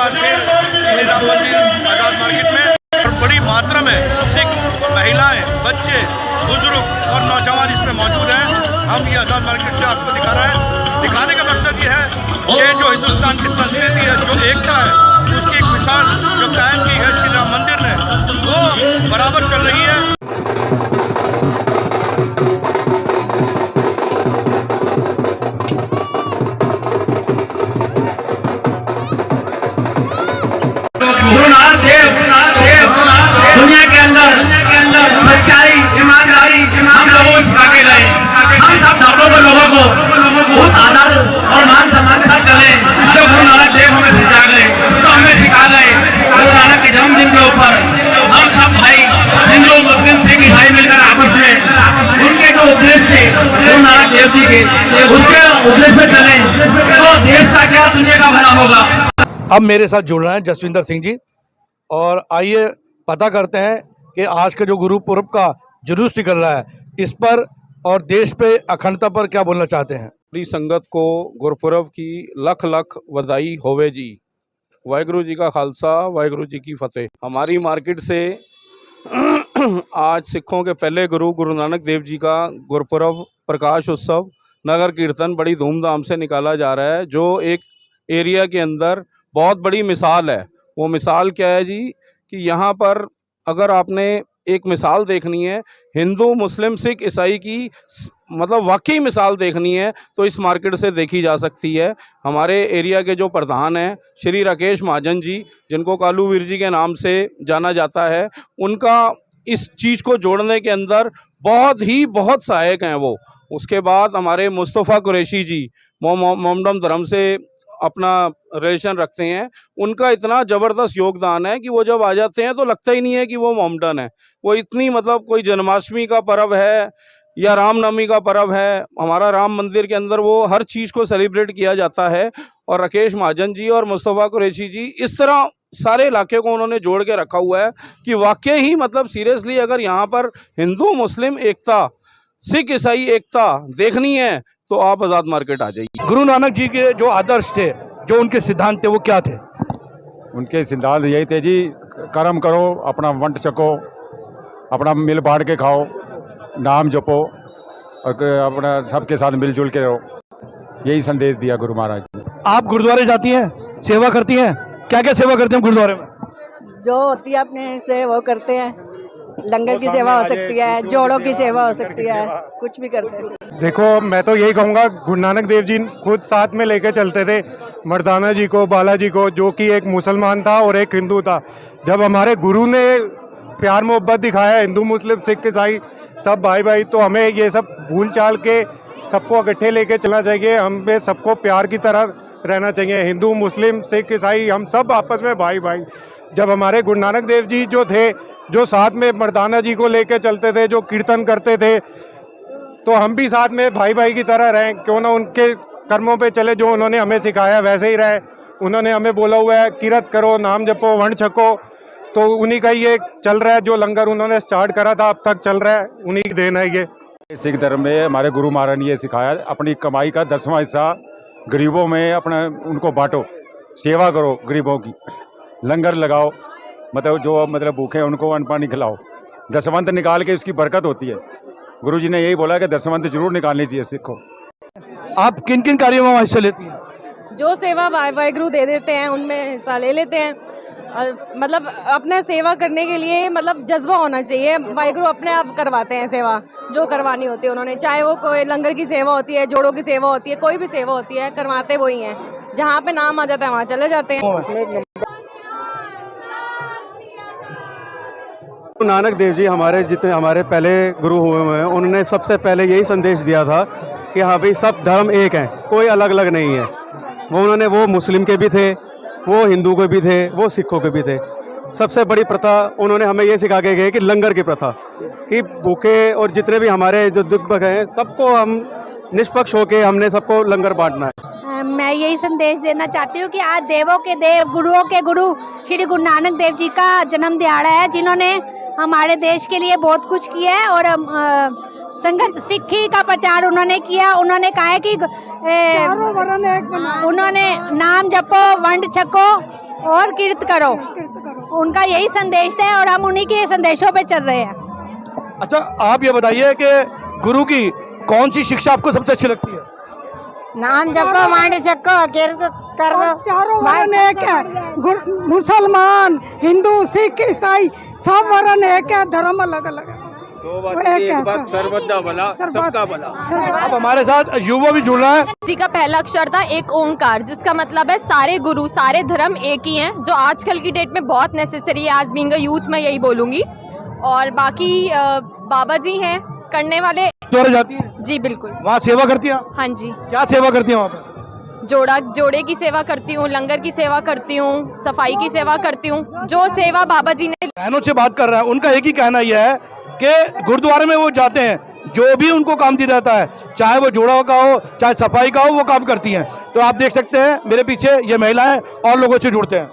बार फिर श्री राम मंदिर आज़ाद मार्केट में और बड़ी मात्रा में सिख महिलाएं, बच्चे, बुजुर्ग और नौजवान इसमें मौजूद हैं। हम ये आज़ाद मार्केट से आपको दिखा रहे हैं। दिखाने का मकसद ये है कि जो हिंदुस्तान की संस्कृति है, जो एकता है, उसकी एक मिसाल जो कायम की है श्री राम मंदिर ने, वो बराबर चल रही है। गुरु नानक देव दुनिया के अंदर सच्चाई, ईमानदारी हम लोगों को सिखा के गए। हम सब लोगों को बहुत आदर और मान सम्मान के साथ चले। जो गुरु नानक देव हमें सिखा गए, तो हमें सिखा गए। गुरु नानक के जन्मदिन के ऊपर हम सब भाई, हिंदू, मुस्लिम, सिख, ईसाई मिलकर आपस में उनके जो उपदेश थे गुरु नानक देव जी के, उनके उपदेश में चले तो देश का क्या, दुनिया का भला होगा। अब मेरे साथ जुड़ रहे हैं जसविंदर सिंह जी, और आइए पता करते हैं कि आज के जो गुरुपुरब का जुलूस निकल रहा है, इस पर और देश पे अखंडता पर क्या बोलना चाहते हैं। पूरी संगत को गुरपुरब की लख लख बधाई होवे जी। वाहिगुरु जी का खालसा, वाहिगुरु जी की फतेह। हमारी मार्केट से आज सिखों के पहले गुरु गुरु नानक देव जी का गुरपुरब प्रकाश उत्सव नगर कीर्तन बड़ी धूमधाम से निकाला जा रहा है, जो एक एरिया के अंदर बहुत बड़ी मिसाल है। वो मिसाल क्या है जी कि यहाँ पर अगर आपने एक मिसाल देखनी है हिंदू, मुस्लिम, सिख, ईसाई की, मतलब वाकई मिसाल देखनी है तो इस मार्केट से देखी जा सकती है। हमारे एरिया के जो प्रधान हैं श्री राकेश महाजन जी, जिनको कालू वीर जी के नाम से जाना जाता है, उनका इस चीज़ को जोड़ने के अंदर बहुत सहायक हैं वो। उसके बाद हमारे मुस्तफ़ा कुरैशी जी मोमडन धर्म से अपना रिलेशन रखते हैं, उनका इतना ज़बरदस्त योगदान है कि वो जब आ जाते हैं तो लगता ही नहीं है कि वो मोमडन है। वो इतनी, मतलब कोई जन्माष्टमी का पर्व है या रामनवमी का पर्व है, हमारा राम मंदिर के अंदर वो हर चीज़ को सेलिब्रेट किया जाता है। और राकेश महाजन जी और मुस्तफ़ा कुरैशी जी इस तरह सारे इलाके को उन्होंने जोड़ के रखा हुआ है कि वाकई ही, मतलब सीरियसली, अगर यहाँ पर हिंदू मुस्लिम एकता, सिख ईसाई एकता देखनी है तो आप आज़ाद मार्केट आ जाइए। गुरु नानक जी के जो आदर्श थे, जो उनके सिद्धांत थे, वो क्या थे? उनके सिद्धांत यही थे जी, कर्म करो, अपना वंट चको, अपना मिल बांट के खाओ, नाम जपो और अपना सबके साथ मिलजुल के रहो। यही संदेश दिया गुरु महाराज ने। आप गुरुद्वारे जाती हैं, सेवा करती हैं, क्या क्या सेवा करते हैं गुरुद्वारे में? जो होती है अपने से वो करते हैं। लंगर की सेवा हो सकती है, जोड़ों की सेवा हो सकती है, कुछ भी करते हैं। देखो, मैं तो यही कहूँगा, गुरु नानक देव जी खुद साथ में लेके चलते थे मर्दाना जी को, बालाजी को, जो कि एक मुसलमान था और एक हिंदू था। जब हमारे गुरु ने प्यार मोहब्बत दिखाया, हिंदू मुस्लिम सिख ईसाई सब भाई भाई, तो हमें ये सब भूल चाल के सबको इकट्ठे लेके चलना चाहिए। हमें सबको प्यार की तरह रहना चाहिए। हिंदू मुस्लिम सिख ईसाई हम सब आपस में भाई भाई। जब हमारे गुरु नानक देव जी जो थे, जो साथ में मर्दाना जी को लेके चलते थे, जो कीर्तन करते थे, तो हम भी साथ में भाई भाई की तरह रहें। क्यों ना उनके कर्मों पे चले, जो उन्होंने हमें सिखाया वैसे ही रहे। उन्होंने हमें बोला हुआ है किरत करो, नाम जपो, वंड छको, तो उन्हीं का ये चल रहा है। जो लंगर उन्होंने स्टार्ट करा था अब तक चल रहा है, उन्हीं की देन है ये। सिख धर्म में हमारे गुरु महाराज ने ये सिखाया, अपनी कमाई का 10वां हिस्सा गरीबों में अपना उनको बांटो, सेवा करो गरीबों की, लंगर लगाओ, मतलब भूखे हैं उनको अन्न पानी खिलाओ, दसवंत निकाल के उसकी बरकत होती है। गुरु जी ने यही बोला कि दसवंत जरूर निकालनी चाहिए सिखों। आप किन किन कार्यों में हिस्सा लेती हैं? जो सेवा वाहिगुरु दे देते हैं उनमें हिस्सा ले लेते हैं। मतलब अपने सेवा करने के लिए मतलब जज्बा होना चाहिए। वाहिगुरु अपने आप करवाते हैं सेवा, जो करवानी होती है उन्होंने, चाहे वो कोई लंगर की सेवा होती है, जोड़ों की सेवा होती है, कोई भी सेवा होती है, करवाते वही हैं। जहाँ पे नाम आ जाता है वहाँ चले जाते हैं। गुरु नानक देव जी हमारे जितने हमारे पहले गुरु हुए हैं, उन्होंने सबसे पहले यही संदेश दिया था कि हाँ भाई सब धर्म एक हैं, कोई अलग अलग नहीं है। वो मुस्लिम के भी थे, वो हिंदू के भी थे, वो सिखों के भी थे। सबसे बड़ी प्रथा उन्होंने हमें ये सिखा के गए कि लंगर की प्रथा, कि भूखे और जितने भी हमारे जो दुख भगे हैं सबको हम निष्पक्ष होके हमने सबको लंगर बांटना है। मैं यही संदेश देना चाहती हूँ कि आज देवों के देव, गुरुओं के गुरु श्री गुरु नानक देव जी का जन्म दिहाड़ा है, जिन्होंने हमारे देश के लिए बहुत कुछ किया है। और संगत सिक्खी का प्रचार उन्होंने किया। उन्होंने कहा है कि उन्होंने नाम जपो, वंड छको, और कीर्त करो। उनका यही संदेश है और हम उन्हीं के संदेशों पे चल रहे हैं। अच्छा, आप ये बताइए कि गुरु की कौन सी शिक्षा आपको सबसे अच्छी लगती है? नाम जपो, मांडी चक्को, कीर्त कर दो। चारों वर्ण एक है, मुसलमान, हिंदू, सिख, ईसाई सब वर्ण एक है, धर्म अलग अलग है। अब हमारे साथ युवा भी जुड़ रहा है। जी का पहला अक्षर था एक ओंकार, जिसका मतलब है सारे गुरु सारे धर्म एक ही हैं, जो आजकल की डेट में बहुत नेसेसरी है। आज बीइंग अ यूथ मैं यही बोलूँगी। और बाकी बाबा जी हैं करने वाले। गुरुद्वारा जाती है? जी बिल्कुल। वहाँ सेवा करती हैं? हाँ जी। क्या सेवा करती हैं वहाँ पर? जोड़े की सेवा करती हूँ, लंगर की सेवा करती हूँ, सफाई की सेवा करती हूँ। जो सेवा बाबा जी ने। बहनों से बात कर रहा है, उनका एक ही कहना यह है कि गुरुद्वारे में वो जाते हैं, जो भी उनको काम दिया जाता है, चाहे वो जोड़ा का हो चाहे सफाई का हो, वो काम करती हैं। तो आप देख सकते हैं मेरे पीछे ये महिलाएं और लोगों से जुड़ते हैं।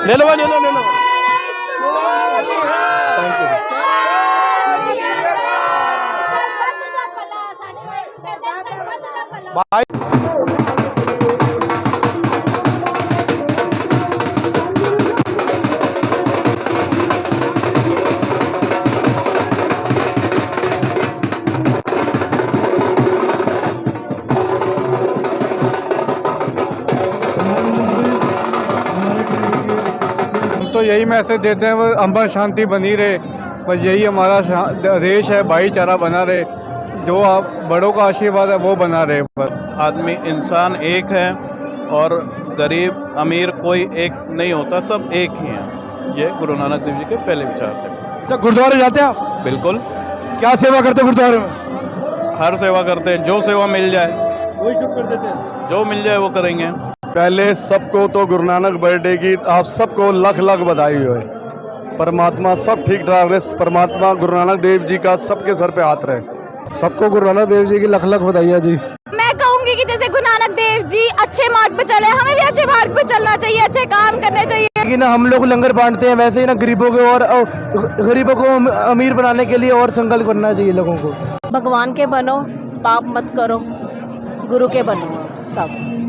ले लो ले लो ले लो। भाई तो यही मैसेज देते हैं, वो अमन शांति बनी रहे, बस यही हमारा देश है, भाईचारा बना रहे, जो आप बड़ों का आशीर्वाद है वो बना रहे। आदमी इंसान एक है और गरीब अमीर कोई एक नहीं होता, सब एक ही हैं। ये गुरु नानक देव जी के पहले विचार थे। तो गुरुद्वारे जाते हैं आप? बिल्कुल। क्या सेवा करते हो गुरुद्वारे में? हर सेवा करते हैं, जो सेवा मिल जाए वही शुरू कर देते हैं। जो मिल जाए वो करेंगे। पहले सबको तो गुरु नानक बर्थडे की आप सबको लाख लाख बधाई हो। परमात्मा सब ठीक ठाक रहे, परमात्मा गुरु नानक देव जी का सबके सर पे हाथ रहे। सबको गुरु नानक देव जी की लाख लाख बधाइयाँ जी। मैं कहूँगी कि जैसे गुरु नानक देव जी अच्छे मार्ग पे चले, हमें भी अच्छे मार्ग पे चलना चाहिए, अच्छे काम करने चाहिए। लेकिन हम लोग लंगर बांटते हैं, वैसे ही ना गरीबों को और गरीबों को अमीर बनाने के लिए और संकल्प करना चाहिए लोगों को। भगवान के बनो, पाप मत करो, गुरु के बनो सब।